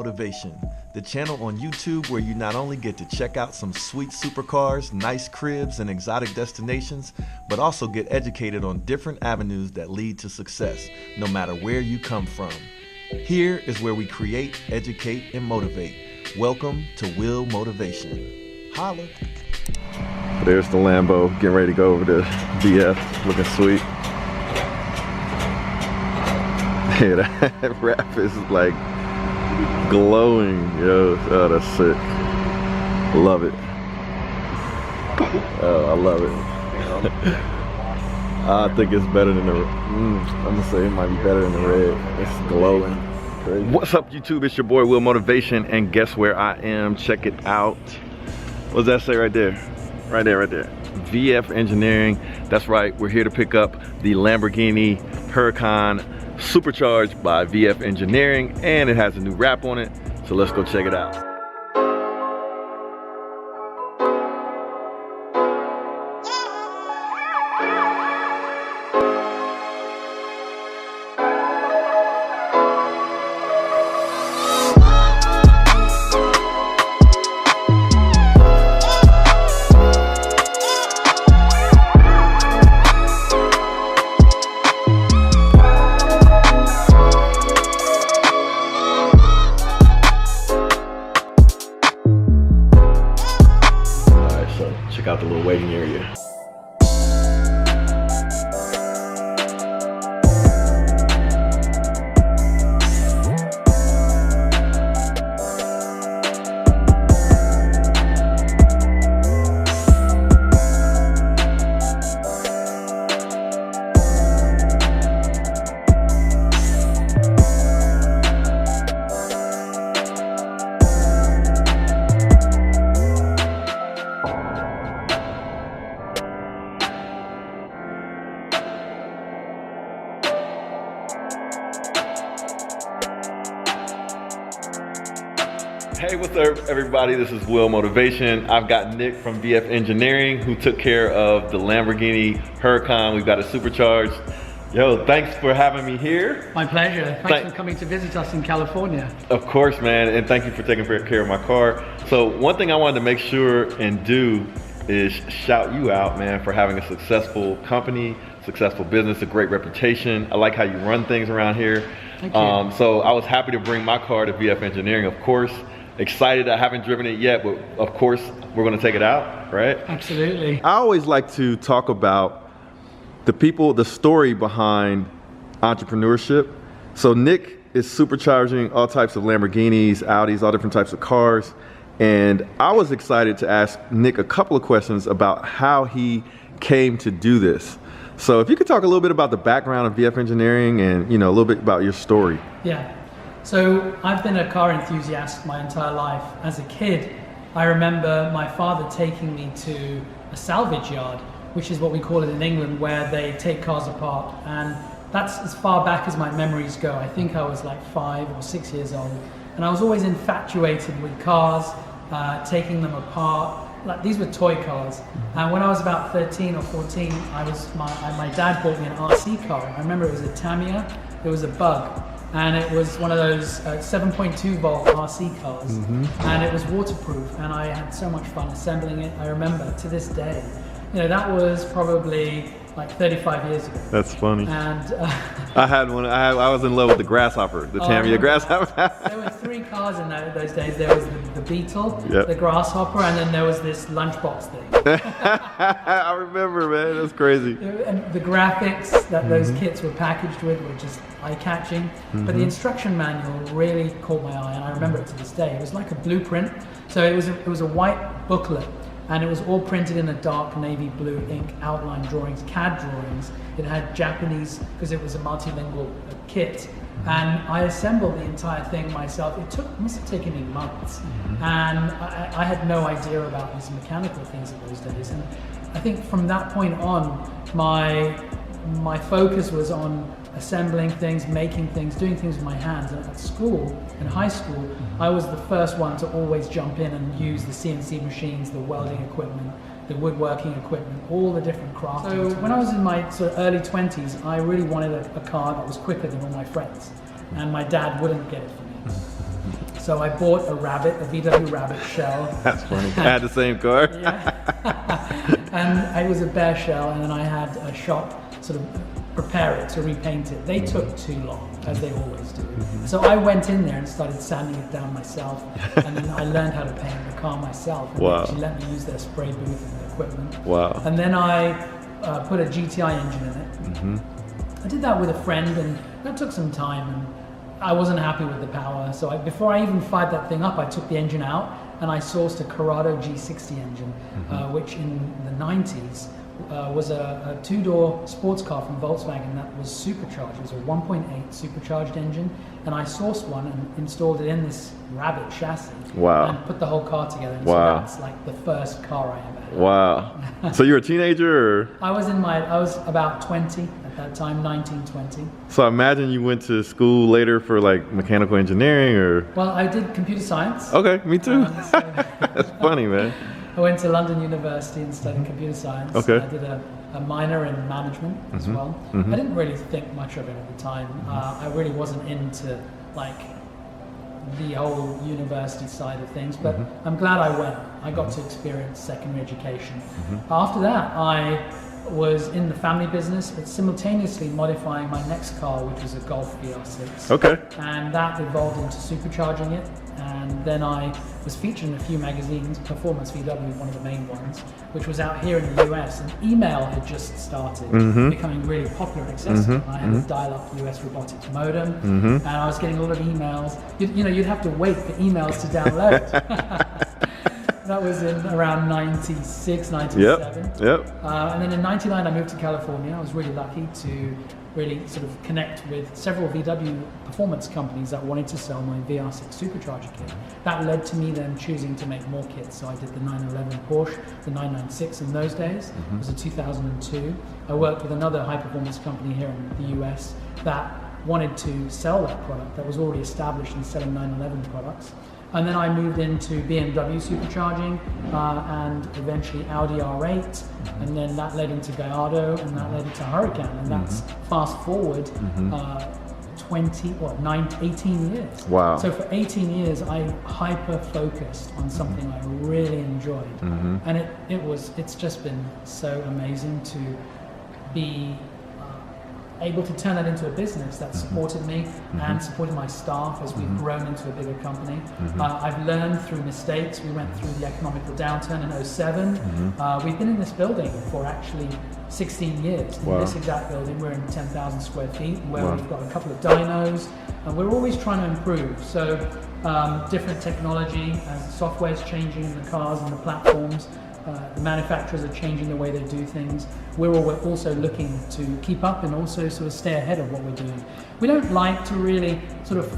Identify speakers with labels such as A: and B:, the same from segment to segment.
A: Motivation, the channel on YouTube where you not only get to check out some sweet supercars, nice cribs, and exotic destinations, but also get educated on different avenues that lead to success, no matter where you come from. Here is where we create, educate, and motivate. Welcome to Will Motivation. Holla.
B: There's the Lambo, getting ready to go over to VF, looking sweet. Yeah, that wrap is like glowing, yo. Oh, that's sick. Love it. Oh, I love it. I think it's better than the, I'm gonna say it might be better than the red. It's glowing. Crazy. What's up, YouTube? It's your boy Will Motivation, and guess where I am? Check it out. What does that say right there? Right there, right there. VF Engineering. That's right, we're here to pick up the Lamborghini Huracan Supercharged by VF Engineering, and it has a new wrap on it, so let's go check it out. Check out the little waiting area. Hey, what's up everybody? This is Will Motivation. I've got Nick from VF Engineering who took care of the Lamborghini Huracan. We've got it supercharged. Yo, thanks for having me here.
C: My pleasure. Thanks for coming to visit us in California.
B: Of course, man, and thank you for taking care of my car. So one thing I wanted to make sure and do is shout you out, man, for having a successful company, successful business, a great reputation. I like how you run things around here.
C: Thank you.
B: So I was happy to bring my car to VF Engineering, of course. Excited, I haven't driven it yet, but of course we're gonna take it out, right?
C: Absolutely.
B: I always like to talk about the people, the story behind entrepreneurship. So Nick is supercharging all types of Lamborghinis, Audi's, all different types of cars. And I was excited to ask Nick a couple of questions about how he came to do this. So if you could talk a little bit about the background of VF Engineering and, you know, a little bit about your story.
C: Yeah. So I've been a car enthusiast my entire life. As a kid, I remember my father taking me to a salvage yard, which is what we call it in England, where they take cars apart. And that's as far back as my memories go. I think I was like 5 or 6 years old. And I was always infatuated with cars, taking them apart. Like, these were toy cars. And when I was about 13 or 14, my dad bought me an RC car. I remember it was a Tamiya. It was a Bug. And it was one of those 7.2 volt RC cars, and it was waterproof, and I had so much fun assembling it. I remember to this day, you know, that was probably like 35 years ago.
B: That's funny.
C: And
B: I had one. I was in love with the Grasshopper, the Tamiya Grasshopper.
C: There were 3 cars in those days. There was the Beetle,
B: yep,
C: the Grasshopper, and then there was this lunchbox thing.
B: I remember, man. That's crazy.
C: And the graphics that those kits were packaged with were just eye-catching, but the instruction manual really caught my eye, and I remember it to this day. It was like a blueprint. So it was a white booklet, and it was all printed in a dark navy blue ink, outline drawings, CAD drawings. It had Japanese, because it was a multilingual kit, and I assembled the entire thing myself. It must have taken me months, and I had no idea about these mechanical things in those days. And I think from that point on, my focus was on assembling things, making things, doing things with my hands. And at school, in high school, I was the first one to always jump in and use the CNC machines, the welding equipment, the woodworking equipment, all the different crafts. So when I was in my sort of early 20s, I really wanted a car that was quicker than all my friends, and my dad wouldn't get it for me. So I bought a VW Rabbit shell.
B: That's funny. I had the same car.
C: Yeah. And it was a bare shell, and then I had a shop sort of prepare it to repaint it. They took too long, as they always do. So I went in there and started sanding it down myself, and then I learned how to paint the car myself. And
B: wow.
C: They actually let me use their spray booth and their equipment.
B: Wow.
C: And then I put a GTI engine in it. I did that with a friend, and that took some time, and I wasn't happy with the power. So before I even fired that thing up, I took the engine out and I sourced a Gallardo G60 engine, which in the 90s was a two-door sports car from Volkswagen that was supercharged. It was a 1.8 supercharged engine, and I sourced one and installed it in this Rabbit chassis.
B: Wow.
C: And put the whole car together. And
B: wow.
C: So that's like the first car I ever had.
B: Wow. So you were a teenager, or?
C: I was about 20 at that time, 19, 20.
B: So I imagine you went to school later for like mechanical engineering, or?
C: Well, I did computer science.
B: Okay, me too. That's funny, man.
C: I went to London University and studied computer science.
B: Okay.
C: I did a minor in management as well. I didn't really think much of it at the time. I really wasn't into like the whole university side of things, but I'm glad I went. I got to experience secondary education. After that, I was in the family business, but simultaneously modifying my next car, which was a Golf VR6.
B: Okay.
C: And that evolved into supercharging it. And then I was featured in a few magazines, Performance VW, one of the main ones, which was out here in the US. And email had just started becoming really popular and accessible. I had a dial-up US robotics modem, and I was getting a lot of emails. You'd have to wait for emails to download. That was in around 96, 97.
B: Yep.
C: And then in 99, I moved to California. I was really lucky to really sort of connect with several VW performance companies that wanted to sell my VR6 supercharger kit. That led to me then choosing to make more kits. So I did the 911 Porsche, the 996 in those days. It was in 2002. I worked with another high performance company here in the US that wanted to sell that product that was already established in selling 911 products. And then I moved into BMW supercharging and eventually Audi R8, and then that led into Gallardo, and that led into Huracan, and that's fast forward 18 years.
B: Wow.
C: So for 18 years, I hyper focused on something I really enjoyed, and it's just been so amazing to be able to turn that into a business that supported me and supported my staff as we've grown into a bigger company. I've learned through mistakes. We went through the economical downturn in 07. We've been in this building for actually 16 years.
B: Wow.
C: In this exact building, we're in 10,000 square feet, where we've got a couple of dynos, and we're always trying to improve. So different technology, as software is changing in the cars and the platforms, the manufacturers are changing the way they do things. We're also looking to keep up and also sort of stay ahead of what we're doing. We don't like to really sort of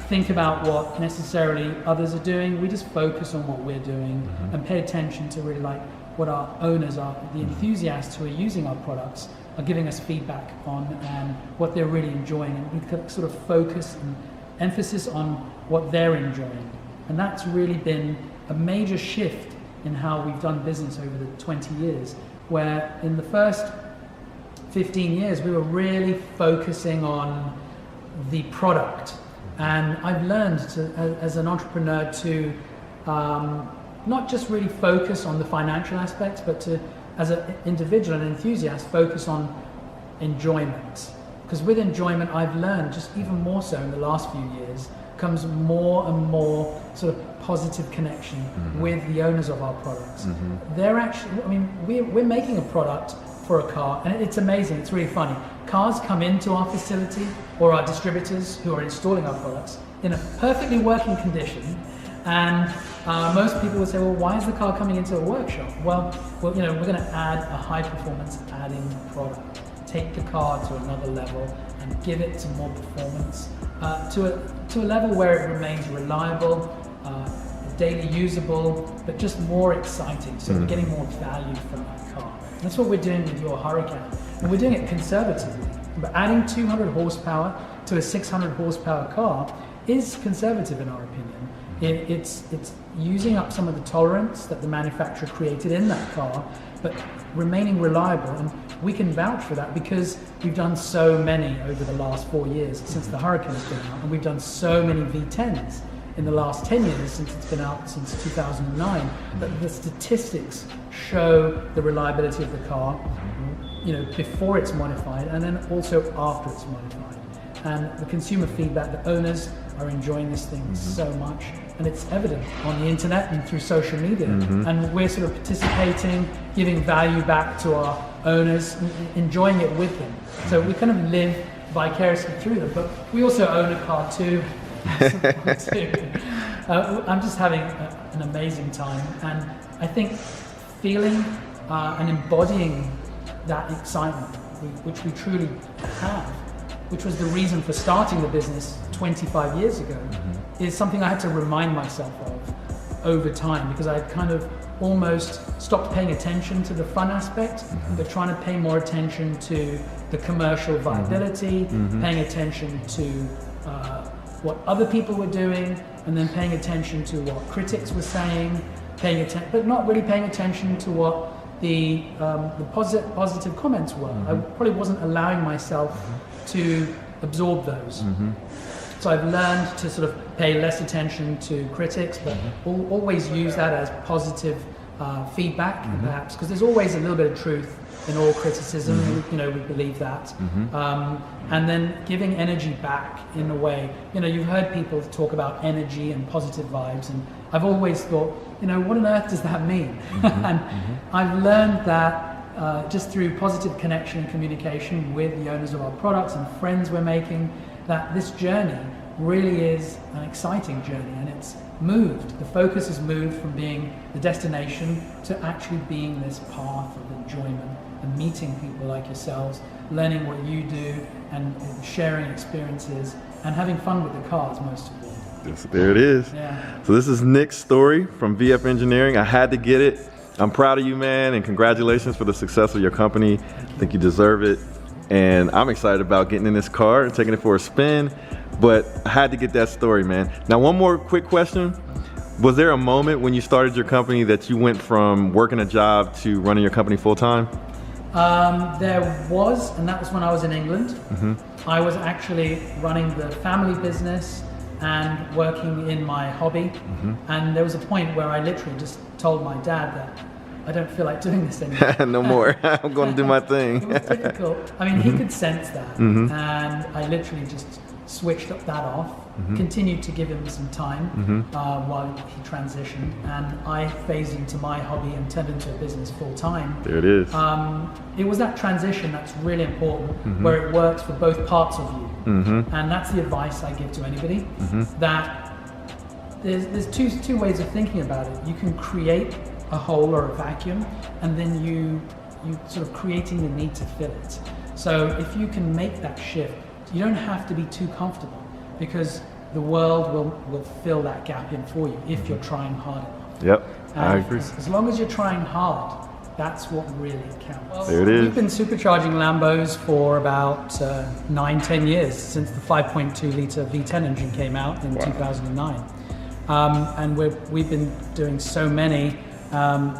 C: think about what necessarily others are doing. We just focus on what we're doing and pay attention to really like what our owners are, the enthusiasts who are using our products are giving us feedback on, and what they're really enjoying. And we can sort of focus and emphasis on what they're enjoying. And that's really been a major shift in how we've done business over the 20 years, where in the first 15 years we were really focusing on the product. And I've learned as an entrepreneur to not just really focus on the financial aspects, but to, as an individual and enthusiast, focus on enjoyment. Because with enjoyment, I've learned, just even more so in the last few years, comes more and more sort of positive connection with the owners of our products. They're actually, I mean, we're making a product for a car, and it's amazing, it's really funny. Cars come into our facility, or our distributors who are installing our products, in a perfectly working condition, and most people would say, well, why is the car coming into a workshop? Well, we're going to add a high performance adding product, take the car to another level and give it to more performance, to a level where it remains reliable, daily usable, but just more exciting. So we're getting more value from that car. And that's what we're doing with your Huracan, and we're doing it conservatively. But adding 200 horsepower to a 600 horsepower car is conservative in our opinion. It's using up some of the tolerance that the manufacturer created in that car, but remaining reliable. And we can vouch for that because we've done so many over the last 4 years since the Huracan has been out, and we've done so many V10s. in the last 10 years, since it's been out since 2009, that the statistics show the reliability of the car, before it's modified and then also after it's modified. And the consumer feedback, the owners are enjoying this thing so much, and it's evident on the internet and through social media. And we're sort of participating, giving value back to our owners, enjoying it with them. So we kind of live vicariously through them, but we also own a car too. I'm just having an amazing time, and I think feeling and embodying that excitement, which we truly have, which was the reason for starting the business 25 years ago, is something I had to remind myself of over time, because I kind of almost stopped paying attention to the fun aspect, but trying to pay more attention to the commercial viability, paying attention to what other people were doing, and then paying attention to what critics were saying, but not really paying attention to what the positive comments were. I probably wasn't allowing myself to absorb those. So I've learned to sort of pay less attention to critics, but always use that as positive feedback, perhaps, because there's always a little bit of truth in all criticism. We believe that. And then giving energy back in a way. You've heard people talk about energy and positive vibes, and I've always thought, what on earth does that mean? And I've learned that just through positive connection and communication with the owners of our products and friends we're making, that this journey really is an exciting journey, and it's moved. The focus has moved from being the destination to actually being this path of enjoyment and meeting people like yourselves, learning what you do and sharing experiences and having fun with the cars, most of all.
B: Yes, there it is.
C: Yeah.
B: So this is Nik's story from VF Engineering. I had to get it. I'm proud of you, man, and congratulations for the success of your company. I think you deserve it. And I'm excited about getting in this car and taking it for a spin, but I had to get that story, man. Now, one more quick question. Was there a moment when you started your company that you went from working a job to running your company full time?
C: There was, and that was when I was in England. I was actually running the family business and working in my hobby. And there was a point where I literally just told my dad that I don't feel like doing this anymore.
B: No more. I'm going to do my thing.
C: It was difficult. I mean, he could sense that. And I literally just switched that off, continued to give him some time while he transitioned. And I phased into my hobby and turned into a business full time.
B: There it is.
C: It was that transition that's really important, where it works for both parts of you. And that's the advice I give to anybody, that there's two ways of thinking about it. You can create a hole or a vacuum, and then you sort of creating the need to fill it. So if you can make that shift, you don't have to be too comfortable, because the world will fill that gap in for you if you're trying hard enough.
B: Yep, I agree.
C: As long as you're trying hard, that's what really counts.
B: There it is.
C: We've been supercharging Lambos for about 9-10 years, since the 5.2 litre V10 engine came out in 2009. And we've been doing so many.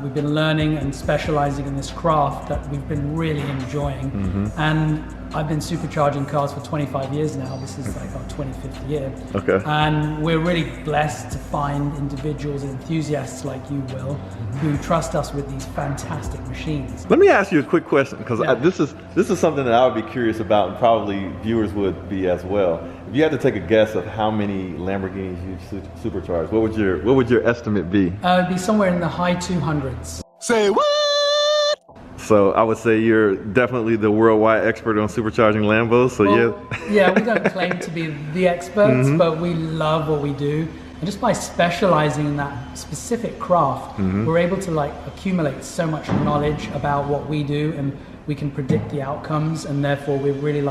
C: We've been learning and specializing in this craft that we've been really enjoying. And I've been supercharging cars for 25 years now. This is like our 25th year.
B: Okay.
C: And we're really blessed to find individuals, enthusiasts like you, Will, who trust us with these fantastic machines.
B: Let me ask you a quick question, because
C: Yeah.
B: this is something that I would be curious about, and probably viewers would be as well. If you had to take a guess of how many Lamborghinis you've supercharged, what would your estimate be?
C: It'd be somewhere in the high 200s.
B: Say what? So I would say you're definitely the worldwide expert on supercharging Lambos. So
C: yeah, we don't claim to be the experts, but we love what we do. And just by specializing in that specific craft, we're able to accumulate so much knowledge about what we do, and we can predict the outcomes, and therefore we're really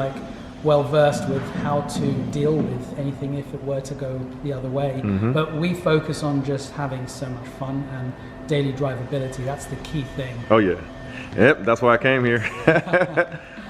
C: well versed with how to deal with anything if it were to go the other way. But we focus on just having so much fun and daily drivability. That's the key thing.
B: Oh yeah. Yep, that's why I came here.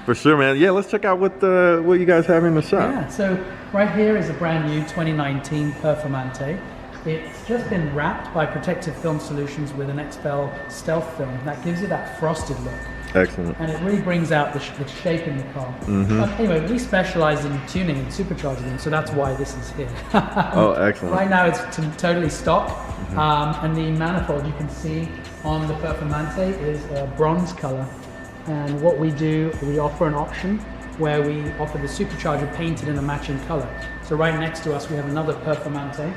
B: For sure, man. Yeah, let's check out what you guys have in the shop.
C: Yeah, so right here is a brand new 2019 Performante. It's just been wrapped by Protective Film Solutions with an XPEL stealth film that gives it that frosted look.
B: Excellent.
C: And it really brings out the shape in the car. But anyway, we specialize in tuning and supercharging, so that's why this is here.
B: Oh, excellent.
C: Right now it's totally stock, and the manifold you can see on the Performante is a bronze color. And what we do, we offer an option where we offer the supercharger painted in a matching color. So right next to us we have another Performante,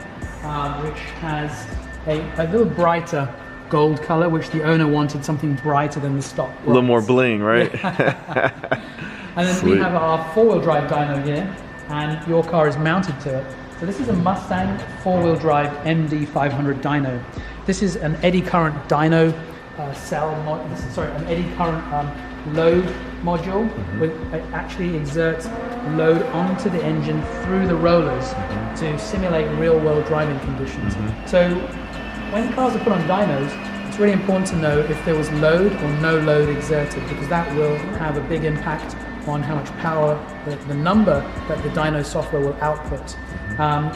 C: which has a little brighter gold color, which the owner wanted something brighter than the stock.
B: A little more bling, right?
C: And then we have our four-wheel drive dyno here, and your car is mounted to it. So this is a Mustang four-wheel drive MD500 dyno. This is an eddy current dyno an eddy current load module, which actually exerts load onto the engine through the rollers to simulate real-world driving conditions. So when cars are put on dynos, it's really important to know if there was load or no load exerted, because that will have a big impact on how much power, the number that the dyno software will output.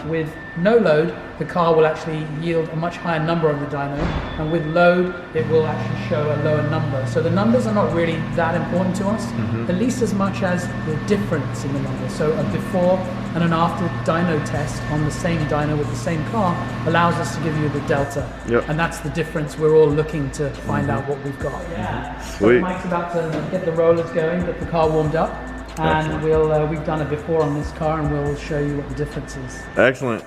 C: With no load, the car will actually yield a much higher number on the dyno, and with load, it will actually show a lower number. So the numbers are not really that important to us, at least as much as the difference in the numbers. So a before and an after dyno test on the same dyno with the same car allows us to give you the delta. And that's the difference. We're all looking to find out what we've got.
B: Sweet.
C: So Mike's about to get the rollers going, get the car warmed up. And we've done it before on this car, and we'll show you what the difference is.
B: Excellent.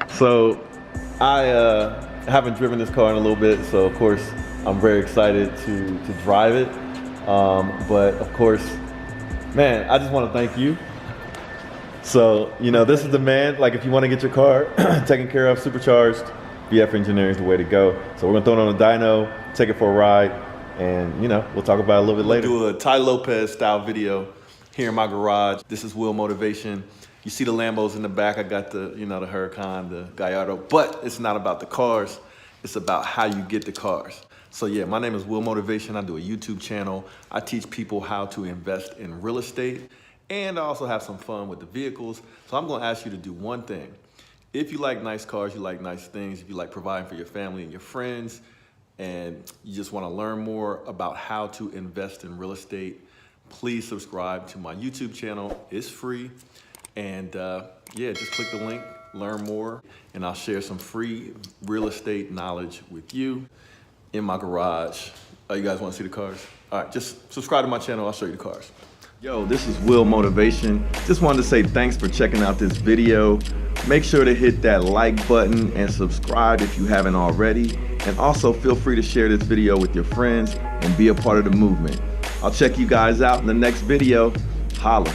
B: So I haven't driven this car in a little bit, so of course I'm very excited to drive it. But of course, man, I just want to thank you. So, you know, this is the man. Like, if you want to get your car taken care of, supercharged, BF Engineering is the way to go. So we're gonna throw it on a dyno, take it for a ride, and you know, we'll talk about it a little bit later. We'll do a Ty Lopez style video here in my garage. This is Will Motivation. You see the Lambos in the back. I got the, you know, the Huracan, the Gallardo, but it's not about the cars. It's about how you get the cars. So yeah, my name is Will Motivation. I do a YouTube channel. I teach people how to invest in real estate, and I also have some fun with the vehicles. So I'm gonna ask you to do one thing. If you like nice cars, you like nice things, if you like providing for your family and your friends, and you just wanna learn more about how to invest in real estate, please subscribe to my YouTube channel. It's free. And yeah, just click the link, learn more, and I'll share some free real estate knowledge with you in my garage. Oh, you guys want to see the cars? All right, just subscribe to my channel. I'll show you the cars. Yo, this is Will Motivation. Just wanted to say thanks for checking out this video. Make sure to hit that like button and subscribe if you haven't already. And also feel free to share this video with your friends and be a part of the movement. I'll check you guys out in the next video. Holla.